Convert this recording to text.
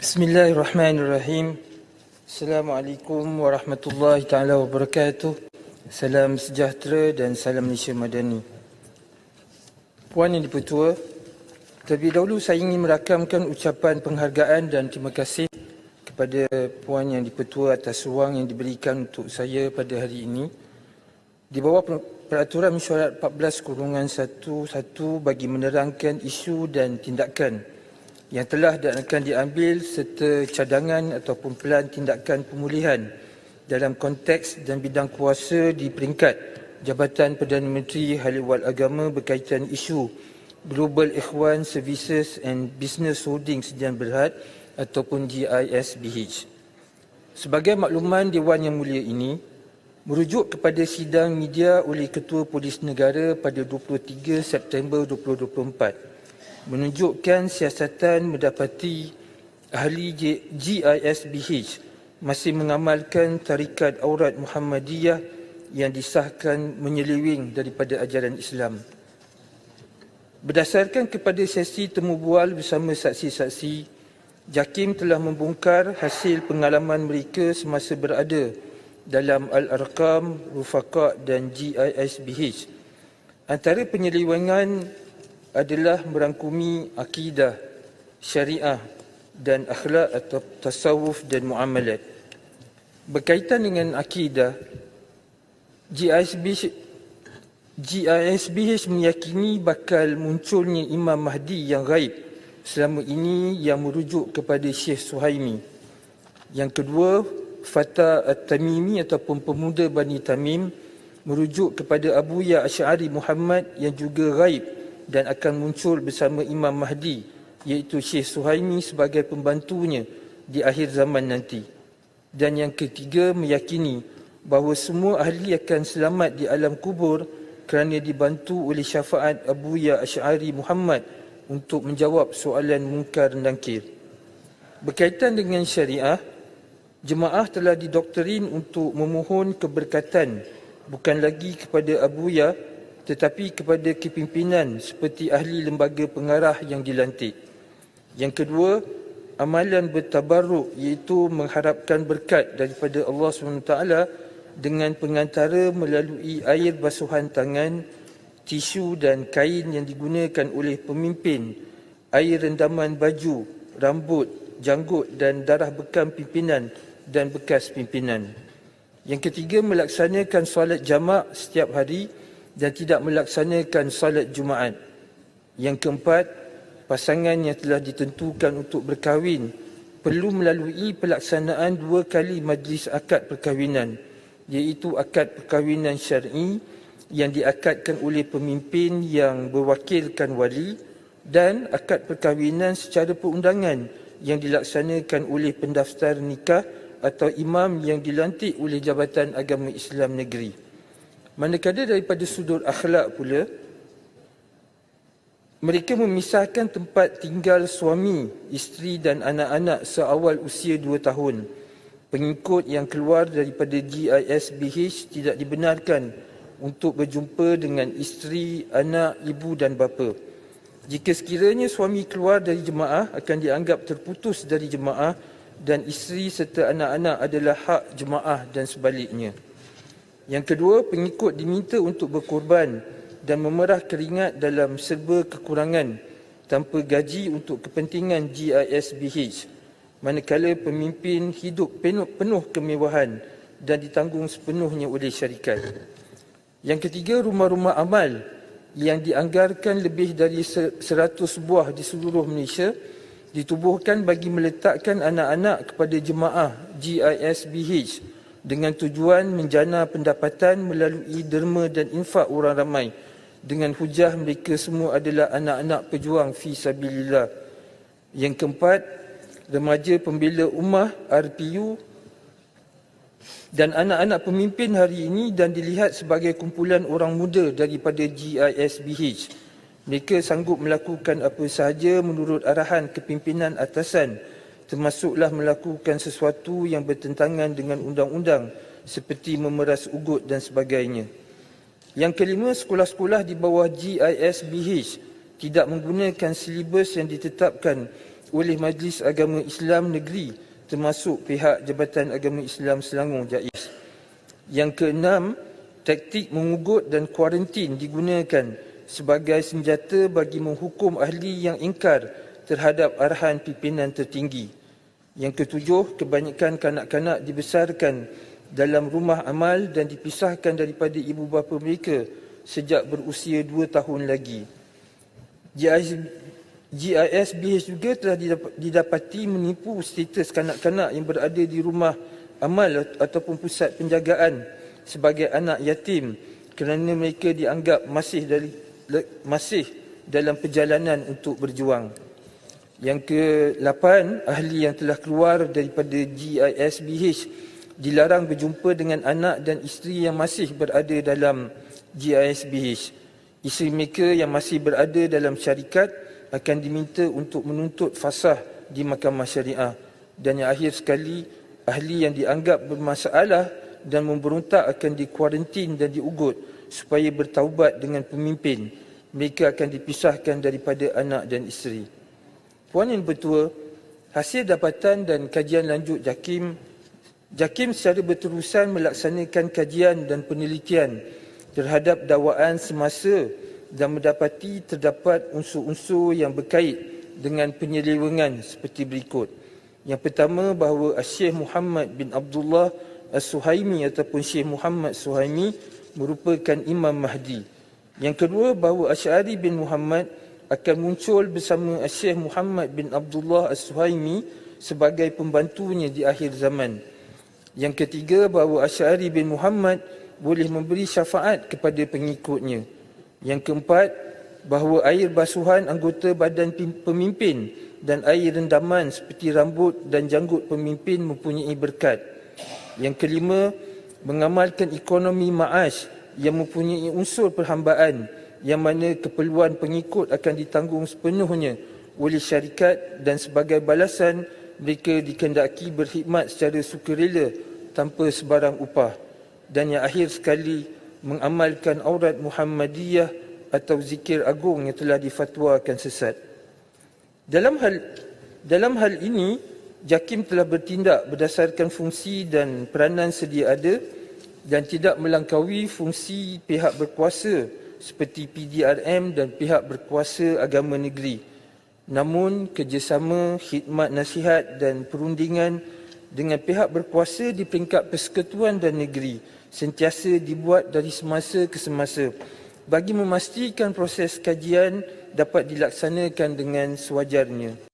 Bismillahirrahmanirrahim. Assalamualaikum warahmatullahi taala wabarakatuh. Salam sejahtera dan salam Malaysia Madani. Puan Yang Dipertua, terlebih dahulu saya ingin merakamkan ucapan penghargaan dan terima kasih kepada Puan Yang Dipertua atas ruang yang diberikan untuk saya pada hari ini. Di bawah Peraturan Mesyuarat 14/11 bagi menerangkan isu dan tindakan yang telah dan akan diambil serta cadangan ataupun pelan tindakan pemulihan dalam konteks dan bidang kuasa di peringkat Jabatan Perdana Menteri Hal Ehwal Agama berkaitan isu Global Ikhwan Services and Business Holdings Sdn Berhad ataupun GISBH. Sebagai makluman Dewan Yang Mulia ini, merujuk kepada sidang media oleh Ketua Polis Negara pada 23 September 2024, menunjukkan siasatan mendapati ahli GISBH masih mengamalkan tarikat aurat Muhammadiyah yang disahkan menyeleweng daripada ajaran Islam. Berdasarkan kepada sesi temu bual bersama saksi-saksi, JAKIM telah membongkar hasil pengalaman mereka semasa berada dalam Al-Arqam, Rufaqa dan GISBH. Antara penyelewengan adalah merangkumi akidah, syariah dan akhlak atau tasawuf dan muamalat. Berkaitan dengan akidah, GISBH meyakini bakal munculnya Imam Mahdi yang gaib selama ini yang merujuk kepada Syekh Suhaimi. Yang kedua, Fatah At-Tamimi ataupun pemuda Bani Tamim merujuk kepada Abu Ya Asy'ari Muhammad yang juga gaib dan akan muncul bersama Imam Mahdi, iaitu Syekh Suhaimi sebagai pembantunya di akhir zaman nanti. Dan yang ketiga, meyakini bahawa semua ahli akan selamat di alam kubur kerana dibantu oleh syafaat Abu Ya Asy'ari Muhammad untuk menjawab soalan mungkar nakir. Berkaitan dengan syariah, jemaah telah didoktrin untuk memohon keberkatan bukan lagi kepada Abu Ya tetapi kepada kepimpinan seperti ahli lembaga pengarah yang dilantik. Yang kedua, amalan bertabarruk iaitu mengharapkan berkat daripada Allah SWT dengan pengantara melalui air basuhan tangan, tisu dan kain yang digunakan oleh pemimpin, air rendaman baju, rambut, janggut dan darah bekam pimpinan dan bekas pimpinan. Yang ketiga, melaksanakan solat jamak setiap hari dan tidak melaksanakan salat Jumaat. Yang keempat, pasangan yang telah ditentukan untuk berkahwin perlu melalui pelaksanaan 2 kali majlis akad perkahwinan, iaitu akad perkahwinan syar'i yang diakadkan oleh pemimpin yang berwakilkan wali dan akad perkahwinan secara perundangan yang dilaksanakan oleh pendaftar nikah atau imam yang dilantik oleh Jabatan Agama Islam Negeri. Manakala daripada sudut akhlak pula, mereka memisahkan tempat tinggal suami, isteri dan anak-anak seawal usia 2 tahun. Pengikut yang keluar daripada GISBH tidak dibenarkan untuk berjumpa dengan isteri, anak, ibu dan bapa. Jika sekiranya suami keluar dari jemaah, akan dianggap terputus dari jemaah dan isteri serta anak-anak adalah hak jemaah dan sebaliknya. Yang kedua, pengikut diminta untuk berkorban dan memerah keringat dalam serba kekurangan tanpa gaji untuk kepentingan GISBH, manakala pemimpin hidup penuh kemewahan dan ditanggung sepenuhnya oleh syarikat. Yang ketiga, rumah-rumah amal yang dianggarkan lebih dari 100 buah di seluruh Malaysia ditubuhkan bagi meletakkan anak-anak kepada jemaah GISBH dengan tujuan menjana pendapatan melalui derma dan infak orang ramai dengan hujah mereka semua adalah anak-anak pejuang fi sabilillah. Yang keempat, remaja pembela ummah RPU dan anak-anak pemimpin hari ini dan dilihat sebagai kumpulan orang muda daripada GISBH. Mereka sanggup melakukan apa sahaja menurut arahan kepimpinan atasan, termasuklah melakukan sesuatu yang bertentangan dengan undang-undang seperti memeras ugut dan sebagainya. Yang kelima, sekolah-sekolah di bawah GISBH tidak menggunakan silibus yang ditetapkan oleh Majlis Agama Islam Negeri termasuk pihak Jabatan Agama Islam Selangor JAIS. Yang keenam, taktik mengugut dan kuarantin digunakan sebagai senjata bagi menghukum ahli yang ingkar terhadap arahan pimpinan tertinggi. Yang ketujuh, kebanyakan kanak-kanak dibesarkan dalam rumah amal dan dipisahkan daripada ibu bapa mereka sejak berusia 2 tahun lagi. GISBH juga telah didapati menipu status kanak-kanak yang berada di rumah amal ataupun pusat penjagaan sebagai anak yatim kerana mereka dianggap masih dalam perjalanan untuk berjuang. Yang ke-8, ahli yang telah keluar daripada GISBH dilarang berjumpa dengan anak dan isteri yang masih berada dalam GISBH. Isteri mereka yang masih berada dalam syarikat akan diminta untuk menuntut fasah di mahkamah syariah. Dan yang akhir sekali, ahli yang dianggap bermasalah dan memberontak akan dikuarantin dan diugut supaya bertaubat dengan pemimpin. Mereka akan dipisahkan daripada anak dan isteri. Puan Yang Bertua, hasil dapatan dan kajian lanjut JAKIM secara berterusan melaksanakan kajian dan penelitian terhadap dakwaan semasa dan mendapati terdapat unsur-unsur yang berkait dengan penyelewengan seperti berikut. Yang pertama, bahawa Syekh Muhammad bin Abdullah As-Suhaimi ataupun Syekh Muhammad Suhaimi merupakan Imam Mahdi. Yang kedua, bahawa Asy'ari bin Muhammad akan muncul bersama Syekh Muhammad bin Abdullah As-Suhaimi sebagai pembantunya di akhir zaman. Yang ketiga, bahawa Asy'ari bin Muhammad boleh memberi syafaat kepada pengikutnya. Yang keempat, bahawa air basuhan anggota badan pemimpin dan air rendaman seperti rambut dan janggut pemimpin mempunyai berkat. Yang kelima, mengamalkan ekonomi ma'ash yang mempunyai unsur perhambaan yang mana keperluan pengikut akan ditanggung sepenuhnya oleh syarikat dan sebagai balasan mereka dikehendaki berkhidmat secara sukarela tanpa sebarang upah. Dan yang akhir sekali, mengamalkan aurat Muhammadiyah atau zikir agung yang telah difatwakan sesat. Dalam hal ini, JAKIM telah bertindak berdasarkan fungsi dan peranan sedia ada dan tidak melangkaui fungsi pihak berkuasa seperti PDRM dan pihak berkuasa agama negeri. Namun, kerjasama, khidmat nasihat dan perundingan dengan pihak berkuasa di peringkat persekutuan dan negeri sentiasa dibuat dari semasa ke semasa bagi memastikan proses kajian dapat dilaksanakan dengan sewajarnya.